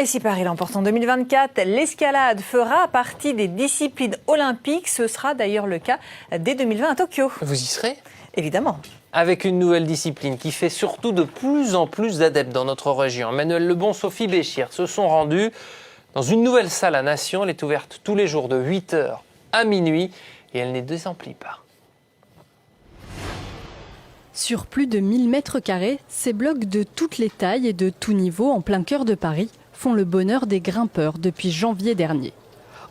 Et si Paris l'emporte en 2024, l'escalade fera partie des disciplines olympiques. Ce sera d'ailleurs le cas dès 2020 à Tokyo. Vous y serez ? Évidemment. Avec une nouvelle discipline qui fait surtout de plus en plus d'adeptes dans notre région. Manuel Lebon, Sophie Béchir se sont rendus dans une nouvelle salle à Nation. Elle est ouverte tous les jours de 8h à minuit et elle n'est désemplie pas. Sur plus de 1000 mètres carrés, ces blocs de toutes les tailles et de tout niveau en plein cœur de Paris font le bonheur des grimpeurs depuis janvier dernier.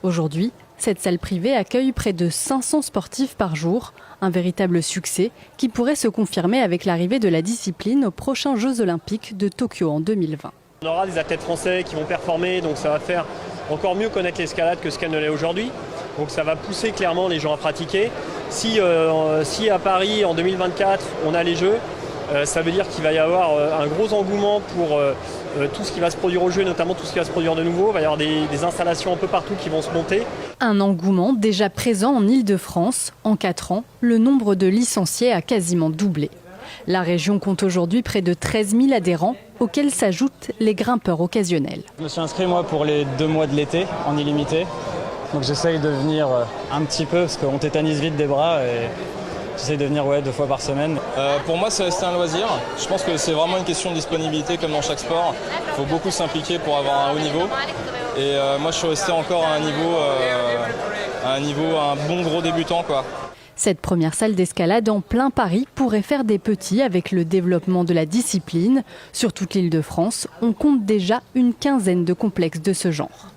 Aujourd'hui, cette salle privée accueille près de 500 sportifs par jour, un véritable succès qui pourrait se confirmer avec l'arrivée de la discipline aux prochains Jeux Olympiques de Tokyo en 2020. On aura des athlètes français qui vont performer, donc ça va faire encore mieux connaître l'escalade que ce qu'elle ne l'est aujourd'hui. Donc ça va pousser clairement les gens à pratiquer. Si à Paris en 2024 on a les Jeux, ça veut dire qu'il va y avoir un gros engouement pour tout ce qui va se produire aux Jeux, notamment tout ce qui va se produire de nouveau. Il va y avoir des installations un peu partout qui vont se monter. Un engouement déjà présent en Île-de-France. En 4 ans, le nombre de licenciés a quasiment doublé. La région compte aujourd'hui près de 13 000 adhérents, auxquels s'ajoutent les grimpeurs occasionnels. Je me suis inscrit moi pour les 2 mois de l'été en illimité. Donc j'essaye de venir un petit peu parce qu'on tétanise vite des bras et j'essaye de venir 2 fois par semaine. Pour moi c'est resté un loisir. Je pense que c'est vraiment une question de disponibilité comme dans chaque sport. Il faut beaucoup s'impliquer pour avoir un haut niveau. Et moi je suis resté encore à un bon gros débutant quoi. Cette première salle d'escalade en plein Paris pourrait faire des petits avec le développement de la discipline. Sur toute l'Île-de-France, on compte déjà une quinzaine de complexes de ce genre.